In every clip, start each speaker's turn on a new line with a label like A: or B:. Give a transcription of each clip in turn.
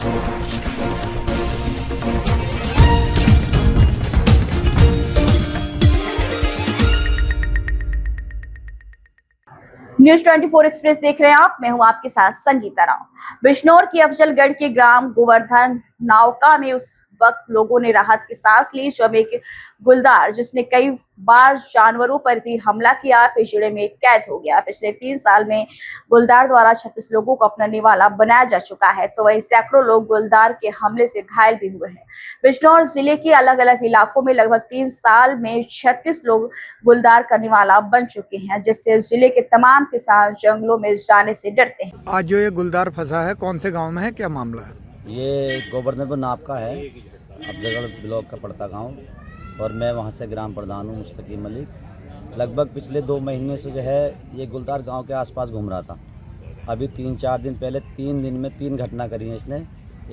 A: News 24 express देख रहे हैं आप। मैं हूं आपके साथ संगीता राव। बिजनौर की अफजलगढ़ के ग्राम गोवर्धन नावका में उस वक्त लोगों ने राहत की सांस ली जब एक गुलदार जिसने कई बार जानवरों पर भी हमला किया पिंजरे में कैद हो गया। पिछले 3 साल में गुलदार द्वारा 36 लोगों को अपना निवाला बनाया जा चुका है, तो वहीं सैकड़ों लोग गुलदार के हमले से घायल भी हुए हैं। बिजनौर जिले के अलग अलग इलाकों में लगभग 3 साल में 36 लोग गुलदार का निवाला बन चुके हैं, जिससे जिले के तमाम किसान जंगलों में जाने से डरते हैं।
B: आज जो ये गुलदार फंसा है, कौन से गांव में है, क्या मामला है?
C: ये गोवर्धनपुर नावका है, अफजलगढ़ ब्लॉक का पड़ता गांव, और मैं वहां से ग्राम प्रधान हूँ मुस्तकीम मलिक। लगभग पिछले 2 महीने से जो है ये गुलदार गांव के आसपास घूम रहा था। अभी 3-4 दिन पहले 3 दिन में 3 घटना करी है इसने।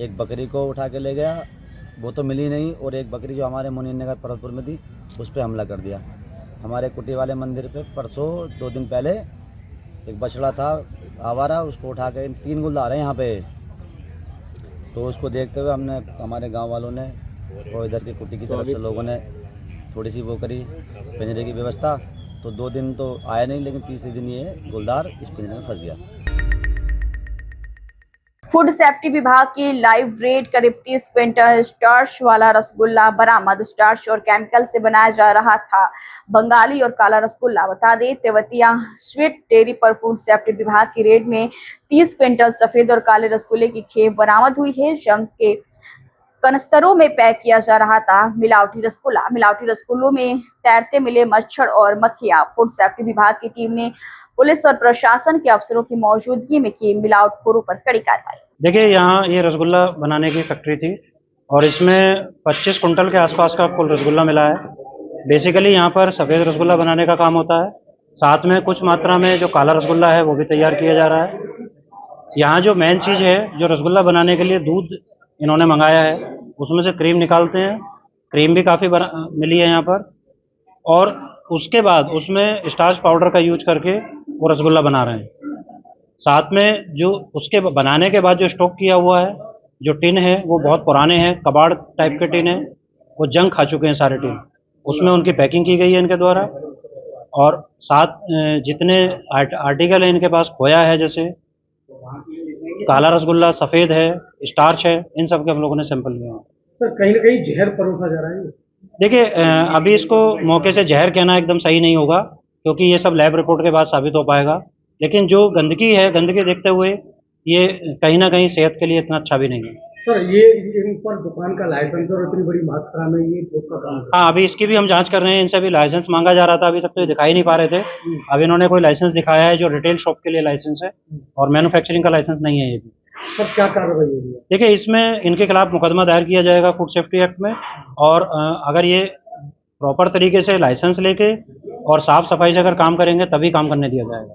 C: एक बकरी को उठा के ले गया, वो तो मिली नहीं, और एक बकरी जो हमारे मुनीनगर परतपुर में थी उस पर हमला कर दिया। हमारे कुटी वाले मंदिर पे परसों 2 दिन पहले एक बछड़ा था आवारा, उसको उठा के 3 गुलदार हैं यहाँ पे। तो उसको देखते हुए हमने, हमारे गांव वालों ने और इधर की कुटी की तरफ से लोगों ने थोड़ी सी वो करी पिंजरे की व्यवस्था। तो 2 दिन तो आया नहीं, लेकिन तीसरे दिन ये गुलदार इस पिंजरे में फंस गया।
A: फूड सेफ्टी विभाग की लाइव रेड करीब 30 क्विंटल स्टार्च वाला रसगुल्ला बरामद। स्टार्च और केमिकल से बनाया जा रहा था बंगाली और काला रसगुल्ला। बता दें, तेवतिया स्वीट डेयरी पर फूड सेफ्टी विभाग की रेड में 30 क्विंटल सफेद और काले रसगुल्ले की खेप बरामद हुई है। जंग के कनस्तरों में पैक किया जा रहा था मिलावटी रसगुल्ला। मिलावटी रसगुल्लों में तैरते मिले मच्छर और मक्खियां। फूड सेफ्टी विभाग की टीम ने पुलिस और प्रशासन के अफसरों की मौजूदगी में की मिलावटखोरों पर कड़ी कार्रवाई।
D: देखिए, यहाँ ये रसगुल्ला बनाने की फैक्ट्री थी और इसमें 25 कुंटल के आसपास का कुल रसगुल्ला मिला है। बेसिकली यहाँ पर सफ़ेद रसगुल्ला बनाने का काम होता है, साथ में कुछ मात्रा में जो काला रसगुल्ला है वो भी तैयार किया जा रहा है। यहाँ जो मेन चीज़ है, जो रसगुल्ला बनाने के लिए दूध इन्होंने मंगाया है, उसमें से क्रीम निकालते हैं। क्रीम भी काफ़ी मिली है यहाँ पर, और उसके बाद उसमें स्टार्च पाउडर का यूज करके वो रसगुल्ला बना रहे हैं। साथ में जो उसके बनाने के बाद जो स्टॉक किया हुआ है, जो टिन है वो बहुत पुराने हैं, कबाड़ टाइप के टिन है, वो जंग खा चुके हैं सारे टिन। उसमें उनकी पैकिंग की गई है इनके द्वारा, और साथ जितने आर्टिकल है इनके पास खोया है, जैसे काला रसगुल्ला, सफ़ेद है, स्टार्च है, इन सब के हम लोगों ने सैंपल लिए हैं।
E: सर, कहीं ना कहीं जहर परोसा जा रहा है।
D: देखिए, अभी इसको मौके से जहर कहना एकदम सही नहीं होगा, क्योंकि ये सब लैब रिपोर्ट के बाद साबित हो पाएगा। लेकिन जो गंदगी है, गंदगी देखते हुए ये कहीं ना कहीं सेहत के लिए इतना अच्छा भी नहीं है।
E: सर, ये इन पर दुकान का लाइसेंस और इतनी बड़ी मात्रा में ये लोग का काम है।
D: हाँ, अभी इसकी भी हम जांच कर रहे हैं। इनसे भी लाइसेंस मांगा जा रहा था, अभी तक तो ये दिखाई नहीं पा रहे थे। अब इन्होंने कोई लाइसेंस दिखाया है जो रिटेल शॉप के लिए लाइसेंस है, और मैन्युफैक्चरिंग का लाइसेंस नहीं है ये भी।
E: सर, क्या कार्रवाई होगी?
D: देखिए, इसमें इनके खिलाफ मुकदमा दायर किया जाएगा फूड सेफ्टी एक्ट में, और अगर ये प्रॉपर तरीके से लाइसेंस लेके और साफ सफाई से अगर काम करेंगे तभी काम करने दिया जाएगा।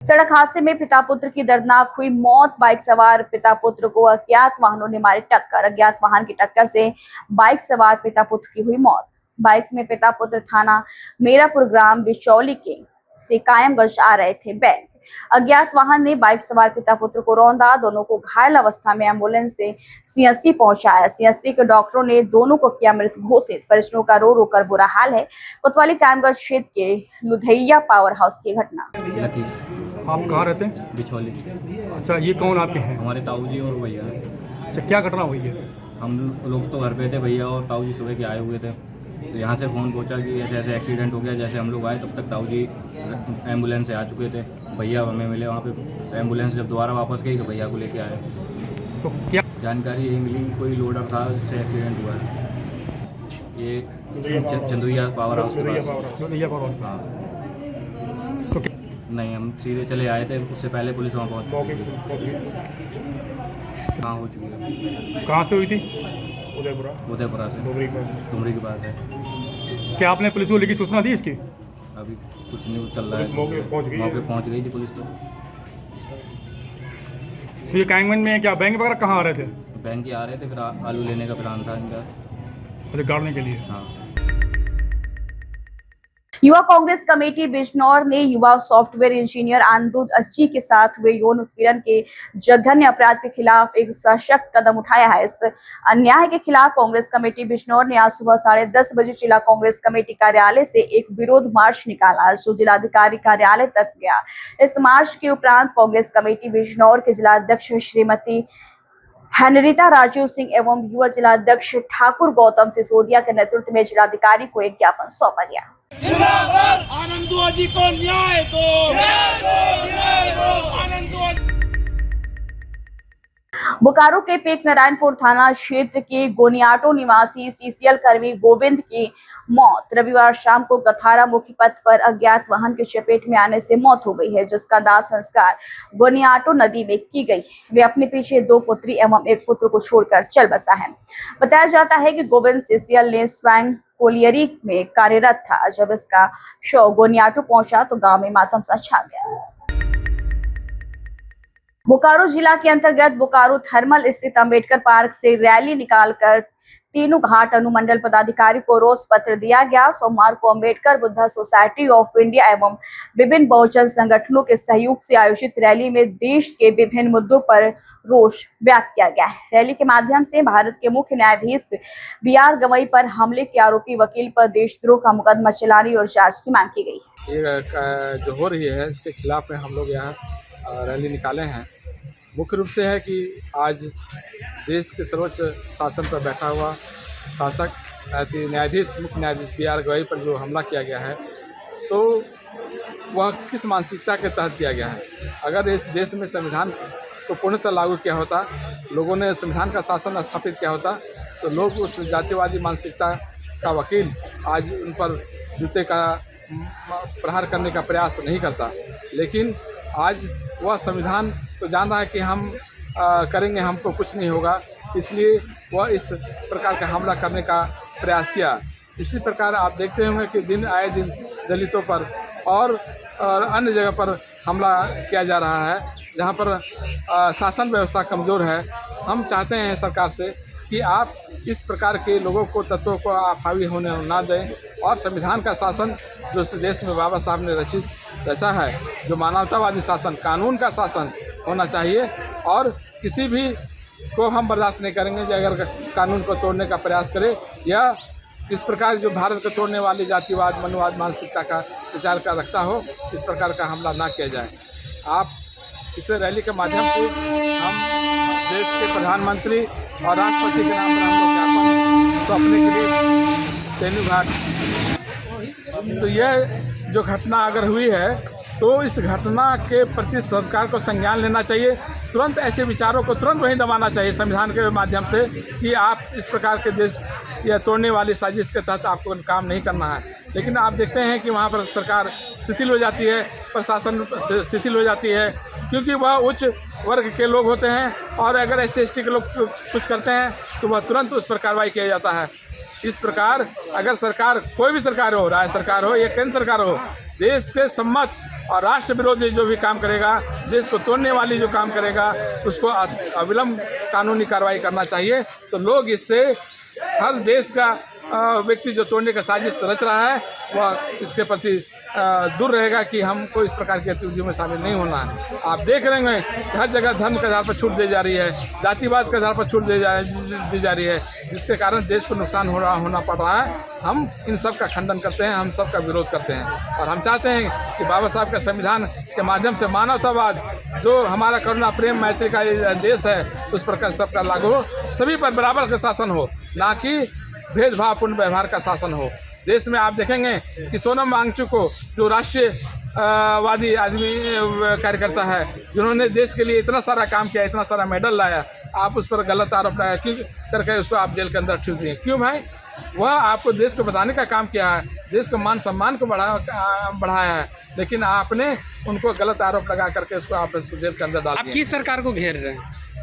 A: सड़क हादसे में पिता पुत्र की दर्दनाक हुई मौत। बाइक सवार पिता पुत्र को अज्ञात वाहनों ने मारी टक्कर। अज्ञात वाहन की टक्कर से बाइक सवार पिता पुत्र की हुई मौत। बाइक में पिता पुत्र थाना मेरापुर ग्राम बिचौली के से कायमगंज आ रहे थे बैंक। अज्ञात वाहन ने बाइक सवार पिता पुत्र को रौंदा। दोनों को घायल अवस्था में एम्बुलेंस से सीएससी पहुंचाया। सीएससी के डॉक्टरों ने दोनों को किया मृत घोषित। परिजनों का रो रो कर बुरा हाल है। कोतवाली कायमगंज क्षेत्र के लुधैया पावर हाउस की घटना।
E: आप कहाँ रहते हैं?
F: बिचौली।
E: अच्छा, ये कौन आपके हैं?
F: हमारे ताऊ जी और भैया।
E: अच्छा, क्या घटना हुई है?
F: हम लोग तो घर पे थे, भैया और ताऊ जी सुबह के आए हुए थे। तो यहाँ से फ़ोन पहुंचा कि ऐसे ऐसे एक्सीडेंट हो गया। जैसे हम लोग आए तब तक ताऊ जी एम्बुलेंस से आ चुके थे। भैया हमें मिले वहाँ पे। एम्बुलेंस जब दोबारा वापस गई तो भैया को लेके आए।
E: तो क्या
F: जानकारी यही मिली कि कोई लोडर था जिससे एक्सीडेंट हुआ है। ये चंदुइया पावर हाउस के पास। हाँ।
E: तो
F: नहीं, हम सीधे चले आए थे, उससे पहले पुलिस वहाँ पहुँच चुकी थी। कहाँ हो चुकी है?
E: कहाँ से हुई थी?
F: उदयपुरा से। डुमरी के पास है।
E: क्या आपने पुलिस को लेकर सूचना दी इसकी?
F: अभी कुछ न्यूज़ चल रहा है।
E: मौके
F: पहुँच गई थी पुलिस।
E: तो ये कायमगंज में क्या बैंक वगैरह कहाँ आ रहे थे?
F: बैंक ही आ रहे थे, फिर आलू लेने का प्लान था इनका।
E: गाड़ने के लिए।
F: हाँ।
A: युवा कांग्रेस कमेटी बिजनौर ने युवा सॉफ्टवेयर इंजीनियर आनंद अच्छी के साथ हुए यौन उत्पीड़न के जघन्य अपराध के खिलाफ एक सशक्त कदम उठाया है। इस अन्याय के खिलाफ कांग्रेस कमेटी बिजनौर ने आज सुबह 10:30 बजे जिला कांग्रेस कमेटी कार्यालय से एक विरोध मार्च निकाला जो जिलाधिकारी कार्यालय तक गया। इस मार्च के उपरांत कांग्रेस कमेटी बिजनौर के जिला अध्यक्ष श्रीमती हेनरिता राजीव सिंह एवं युवा जिला अध्यक्ष ठाकुर गौतम सिसोदिया के नेतृत्व में जिलाधिकारी को एक ज्ञापन सौंपा गया।
G: आनंदुआ जी को न्याय दो, आनंदुआ।
A: बोकारो के पेक नारायणपुर थाना क्षेत्र के गोनियाटो निवासी सीसीएल कर्मी गोविंद की मौत रविवार शाम को गथारा मुख्य पथ पर अज्ञात वाहन की चपेट में आने से मौत हो गई है, जिसका दाह संस्कार गोनियाटो नदी में की गई। वे अपने पीछे 2 पुत्री एवं 1 पुत्र को छोड़कर चल बसा है। बताया जाता है कि गोविंद सीसीएल ने स्वयं कोलियरी में कार्यरत था। जब इसका शव गोनियाटो पहुंचा तो गांव में मातम सा छा गया। बोकारो जिला के अंतर्गत बोकारो थर्मल स्थित अंबेडकर पार्क से रैली निकालकर तीनों घाट अनुमंडल पदाधिकारी को रोष पत्र दिया गया। सोमवार को Ambedkar Buddha society of India एवं विभिन्न बहुजन संगठनों के सहयोग से आयोजित रैली में देश के विभिन्न मुद्दों पर रोष व्यक्त किया गया। रैली के माध्यम से भारत के मुख्य न्यायाधीश BR गवई पर हमले के आरोपी वकील पर देशद्रोह का मुकदमा चलाने और जांच की मांग की गई।
H: ये जो हो रही है इसके खिलाफ में हम लोग यहाँ रैली निकाले हैं। मुख्य रूप से है कि आज देश के सर्वोच्च शासन पर बैठा हुआ शासक न्यायाधीश मुख्य न्यायाधीश BR गवई पर जो हमला किया गया है तो वह किस मानसिकता के तहत किया गया है। अगर इस देश में संविधान को पूर्णतः लागू किया होता, लोगों ने संविधान का शासन स्थापित किया होता तो लोग उस जातिवादी मानसिकता का वकील आज उन पर जूते का प्रहार करने का प्रयास नहीं करता। लेकिन आज वह संविधान तो जान रहा है कि हम करेंगे, हमको कुछ नहीं होगा, इसलिए वह इस प्रकार का हमला करने का प्रयास किया। इसी प्रकार आप देखते होंगे कि दिन आए दिन दलितों पर और अन्य जगह पर हमला किया जा रहा है, जहाँ पर शासन व्यवस्था कमज़ोर है। हम चाहते हैं सरकार से कि आप इस प्रकार के लोगों को तत्वों को आप हावी होने ना दें और संविधान का शासन जो इस देश में बाबा साहब ने रचा है, जो मानवतावादी शासन, कानून का शासन होना चाहिए और किसी भी को हम बर्दाश्त नहीं करेंगे जो अगर कानून को तोड़ने का प्रयास करे या इस प्रकार जो भारत को तोड़ने वाली जातिवाद मनुवाद मानसिकता का विचार का रखता हो, इस प्रकार का हमला ना किया जाए। आप इस रैली के माध्यम से हम देश के प्रधानमंत्री और राष्ट्रपति के नाम पर हम लोग ज्ञापन सौंपने के लिए तेनू घाट। तो यह जो घटना अगर हुई है तो इस घटना के प्रति सरकार को संज्ञान लेना चाहिए। तुरंत ऐसे विचारों को तुरंत वहीं दबाना चाहिए संविधान के माध्यम से कि आप इस प्रकार के देश या तोड़ने वाली साजिश के तहत आपको काम नहीं करना है। लेकिन आप देखते हैं कि वहाँ पर सरकार शिथिल हो जाती है, प्रशासन शिथिल हो जाती है, क्योंकि वह उच्च वर्ग के लोग होते हैं और अगर SC/ST के लोग कुछ करते हैं तो वह तुरंत उस पर कार्रवाई किया जाता है। इस प्रकार अगर सरकार, कोई भी सरकार हो, राज्य सरकार हो या केंद्र सरकार हो, देश के सम्मत और राष्ट्र विरोधी जो भी काम करेगा, देश को तोड़ने वाली जो काम करेगा, उसको अविलंब कानूनी कार्रवाई करना चाहिए। तो लोग इससे हर देश का व्यक्ति जो तोड़ने का साजिश रच रहा है वह इसके प्रति दूर रहेगा कि हमको इस प्रकार की गतिविधियों में शामिल नहीं होना है। आप देख रहे हैं कि हर जगह धर्म के आधार पर छूट दी जा रही है, जातिवाद के आधार पर छूट दी जा रही है, जिसके कारण देश को नुकसान होना पड़ रहा है। हम इन सब का खंडन करते हैं, हम सब का विरोध करते हैं और हम चाहते हैं कि बाबा साहब के संविधान के माध्यम से मानवतावाद जो हमारा करुणा प्रेम मैत्री का देश है उस प्रकार सबका लागू हो, सभी पर बराबर का शासन हो, ना कि भेदभावपूर्ण व्यवहार का शासन हो। देश में आप देखेंगे कि सोनम वांगचुक को जो राष्ट्रीय वादी आदमी कार्यकर्ता है, जिन्होंने देश के लिए इतना सारा काम किया, इतना सारा मेडल लाया, आप उस पर गलत आरोप लगाया क्यों करके उसको आप जेल के अंदर ठूस दिए? क्यों भाई? वह आपको देश को बताने का काम किया है, देश को मान सम्मान को बढ़ाया है, लेकिन आपने उनको गलत आरोप लगा करके उसको आप जेल के अंदर डाल दिया।
E: आप किस सरकार को घेर रहे हैं?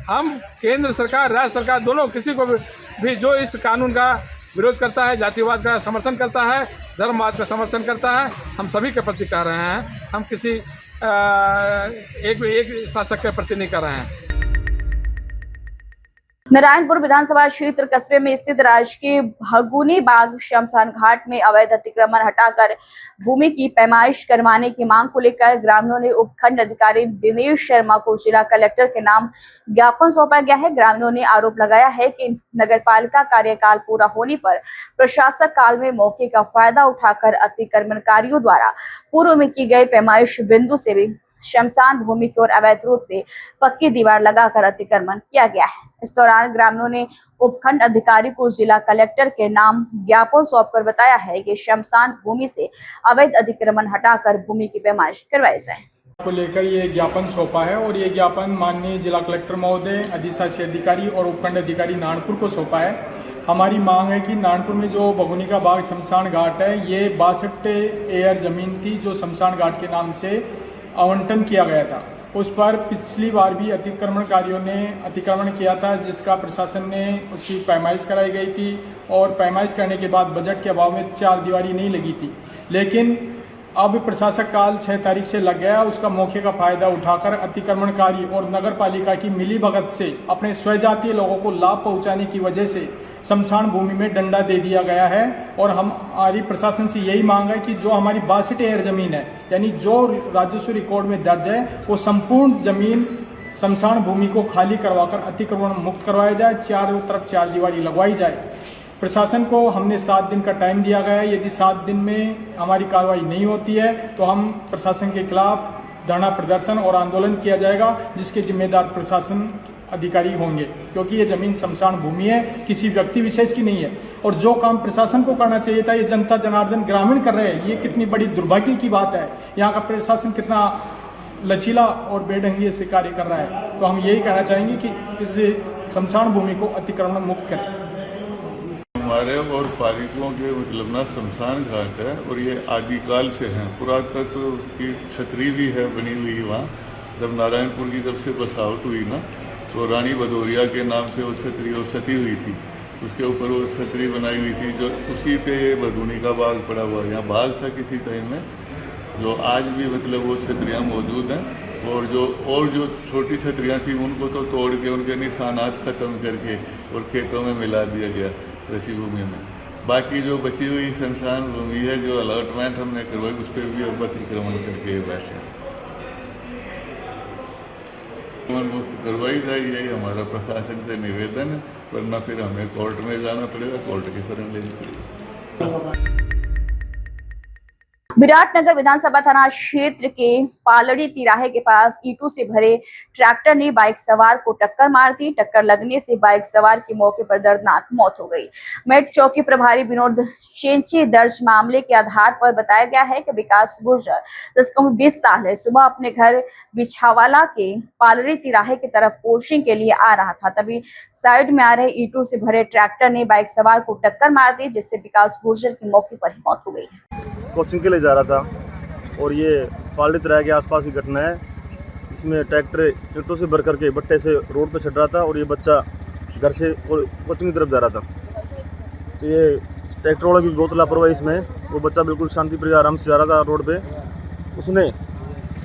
H: हम केंद्र सरकार, राज्य सरकार, दोनों किसी को भी जो इस कानून का विरोध करता है, जातिवाद का समर्थन करता है, धर्मवाद का समर्थन करता है, हम सभी के प्रति कह रहे हैं। हम किसी एक शासक के प्रति नहीं कर रहे हैं।
A: नारायणपुर विधानसभा क्षेत्र कस्बे में स्थित राजकीय भगुनी बाग शमशान घाट में अवैध अतिक्रमण हटाकर भूमि की पैमाइश करवाने की मांग को लेकर ग्रामीणों ने उपखंड अधिकारी दिनेश शर्मा को जिला कलेक्टर के नाम ज्ञापन सौंपा गया है। ग्रामीणों ने आरोप लगाया है कि नगरपालिका कार्यकाल पूरा होने पर प्रशासक काल में मौके का फायदा उठाकर अतिक्रमणकारियों द्वारा पूर्व में की गई पैमाइश बिंदु से भी शमशान भूमि की ओर अवैध रूप से पक्की दीवार लगाकर अतिक्रमण किया गया है। इस दौरान ग्रामीणों ने उपखंड अधिकारी को जिला कलेक्टर के नाम ज्ञापन सौंपकर बताया है कि शमशान भूमि से अवैध अतिक्रमण हटाकर भूमि की पैमाइश करवाई जाए
I: को लेकर ये ज्ञापन सौंपा है और ये ज्ञापन माननीय जिला कलेक्टर महोदय, अधिशासी अधिकारी और उपखंड अधिकारी नारायणपुर को सौंपा है। हमारी मांग है कि नारायणपुर में जो भगुनी का बाग शमशान घाट है, ये 62 एकड़ जमीन थी जो शमशान घाट के नाम से आवंटन किया गया था। उस पर पिछली बार भी अतिक्रमणकारियों ने अतिक्रमण किया था, जिसका प्रशासन ने उसकी पैमाइश कराई गई थी और पैमाइश करने के बाद बजट के अभाव में 4 दीवारी नहीं लगी थी। लेकिन अब प्रशासक काल 6 तारीख से लग गया। उसका मौके का फायदा उठाकर अतिक्रमणकारी और नगर पालिका की मिलीभगत से अपने स्वजातीय लोगों को लाभ पहुंचाने की वजह से शमशान भूमि में डंडा दे दिया गया है। और हमारी प्रशासन से यही मांग है कि जो हमारी 62 एकड़ जमीन है, यानी जो राजस्व रिकॉर्ड में दर्ज है, वो संपूर्ण जमीन शमशान भूमि को खाली करवाकर अतिक्रमण मुक्त करवाया जाए, चारों तरफ 4 दीवारी लगवाई जाए। प्रशासन को हमने 7 दिन का टाइम दिया गया है। यदि 7 दिन में हमारी कार्रवाई नहीं होती है तो हम प्रशासन के खिलाफ धरना प्रदर्शन और आंदोलन किया जाएगा, जिसके जिम्मेदार प्रशासन अधिकारी होंगे, क्योंकि ये ज़मीन शमशान भूमि है, किसी व्यक्ति विशेष की नहीं है। और जो काम प्रशासन को करना चाहिए था, ये जनता जनार्दन ग्रामीण कर रहे हैं। ये कितनी बड़ी दुर्भाग्य की बात है। यहाँ का प्रशासन कितना लचीला और बेढंगी से कार्य कर रहा है। तो हम यही कहना चाहेंगे कि इस शमशान भूमि को अतिक्रमण मुक्त करें।
J: हमारे और पालिकों के मतलब ना शमशान घाट है और ये आदिकाल से हैं। पुरातत्व की छतरी भी है बनी हुई वहाँ। जब नारायणपुर की जब से बसावट हुई ना, तो रानी भदौरिया के नाम से वो छतरी और सती हुई थी। उसके ऊपर वो छतरी बनाई हुई थी, जो उसी पे ये भगुनी का बाग पड़ा हुआ है। यहाँ बाग था किसी टाइम में, जो आज भी मतलब वो छतरियाँ मौजूद हैं। और जो छोटी छतरियाँ थी उनको तो तोड़ के उनके निशानात ख़त्म करके और खेतों में मिला दिया गया कृषि भूमि में। बाकी जो बची हुई शमशान भूमि है, जो अलॉटमेंट हमने करवाई, उस पर भी अब अतिक्रमण करके बैठे मुक्त करवाई जाए। यही हमारा प्रशासन से निवेदन है, वरना फिर हमें कोर्ट में जाना पड़ेगा, कोर्ट की शरण लेनी पड़ेगी।
A: विराटनगर विधानसभा थाना क्षेत्र के पालड़ी तिराहे के पास ईंटों से भरे ट्रैक्टर ने बाइक सवार को टक्कर मार दी। टक्कर लगने से बाइक सवार की मौके पर दर्दनाक मौत हो गई। मेट चौकी प्रभारी विनोद चेंची दर्ज मामले के आधार पर बताया गया है कि विकास गुर्जर, जिसका उम्र 20 साल है, सुबह अपने घर बिछावाला के पालड़ी तिराहे की तरफ कोचिंग के लिए आ रहा था। तभी साइड में आ रहे ईंटों से भरे ट्रैक्टर ने बाइक सवार को टक्कर मार दी, जिससे विकास गुर्जर की मौके पर ही मौत हो गई।
K: कोचिंग के लिए जा रहा था और ये पालड़ी तिराहे के आसपास की घटना है। इसमें ट्रैक्टर ईंटों से भर करके बट्टे से रोड पर चढ़ रहा था और ये बच्चा घर से कोचिंग की तरफ जा रहा था। तो ये ट्रैक्टर वाला की बहुत लापरवाही इसमें। वो बच्चा बिल्कुल शांतिप्रिय आराम से जा रहा था रोड पे। उसने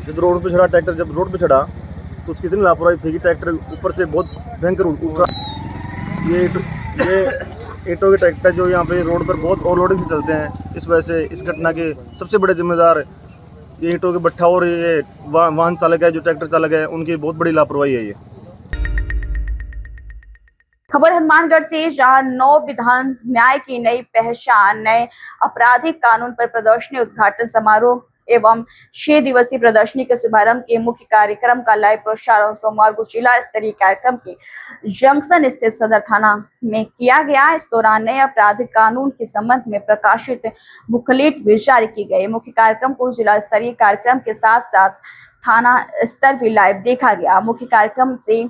K: जब रोड पे चढ़ा, ट्रैक्टर जब रोड पे चढ़ा तो उसकी इतनी लापरवाही थी कि ट्रैक्टर ऊपर से बहुत भयंकर उठा। ये ईंटों के ट्रैक्टर जो यहाँ पे रोड पर बहुत ओवरलोडिंग से चलते हैं, इस वजह से इस घटना के सबसे बड़े जिम्मेदार ये ईंटों के भट्ठा और ये वाहन चालक है, जो ट्रैक्टर चालक है, उनकी बहुत बड़ी लापरवाही है ये।
A: खबर हनुमानगढ़ से, जहां 9 विधान न्याय की नई पहचान नए आपराधिक कानून पर प्रदर्शनी उद्घाटन समारोह एवं 6 दिवसीय प्रदर्शनी के शुभारंभ के मुख्य कार्यक्रम का लाइव प्रसारण सोमवार को जिला स्तरीय कार्यक्रम के जंक्शन स्थित सदर थाना में किया गया। इस दौरान नए आपराधिक कानून के संबंध में प्रकाशित बुकलेट भी जारी की गई। मुख्य कार्यक्रम को जिला स्तरीय कार्यक्रम के साथ साथ थाना स्तर भी लाइव देखा गया। मुख्य कार्यक्रम से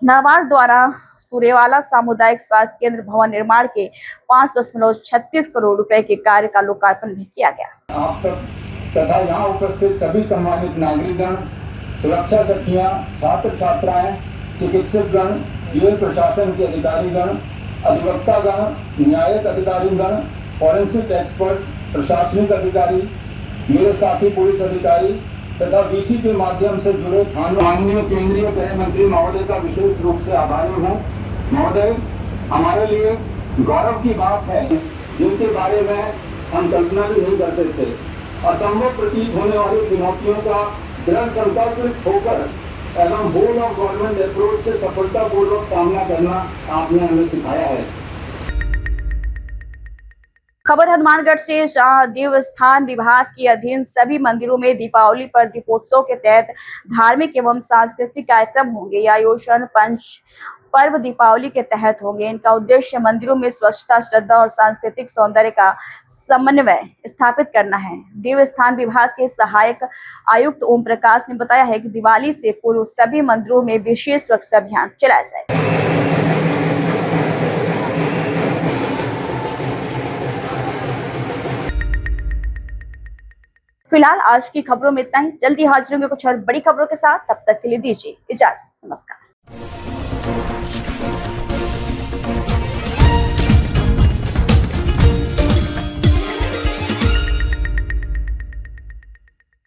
A: नाबार्ड द्वारा सूर्यवाला सामुदायिक स्वास्थ्य केंद्र भवन निर्माण के 5.36 करोड़ रुपए के कार्य का लोकार्पण भी किया गया।
L: आप सब तथा यहाँ उपस्थित सभी सम्मानित नागरिकगण, सुरक्षा सखियां, छात्र छात्राएं, चिकित्सकगण, जेल प्रशासन के अधिकारीगण, अधिवक्तागण, न्यायिक अधिकारीगण, फॉरेंसिक एक्सपर्ट्स, प्रशासनिक अधिकारी, मेरे साथी पुलिस अधिकारी तथा वीसी के माध्यम से जुड़े माननीय केंद्रीय गृह मंत्री महोदय का विशेष रूप से आभारी हूँ। महोदय, हमारे लिए गौरव की बात है जिनके बारे में हम कल्पना भी नहीं करते थे। असंभव प्रतीत होने वाली चुनौतियों का दृढ़ संकल्प होकर एवं होल ऑफ गवर्नमेंट अप्रोच से सफलतापूर्वक सामना करना आपने हमें सिखाया है।
A: खबर हनुमानगढ़ से, जहां देवस्थान विभाग के अधीन सभी मंदिरों में दीपावली पर दीपोत्सव के तहत धार्मिक एवं सांस्कृतिक कार्यक्रम होंगे। यह आयोजन पंच पर्व दीपावली के तहत होंगे। इनका उद्देश्य मंदिरों में स्वच्छता, श्रद्धा और सांस्कृतिक सौंदर्य का समन्वय स्थापित करना है। देवस्थान विभाग के सहायक आयुक्त ओम प्रकाश ने बताया है कि दिवाली से पूर्व सभी मंदिरों में विशेष स्वच्छता अभियान चलाया जाएगा। फिलहाल आज की खबरों में इतना ही। जल्दी हाजिर होंगे कुछ और बड़ी खबरों के साथ। तब तक के लिए दीजिए इजाजत। नमस्कार।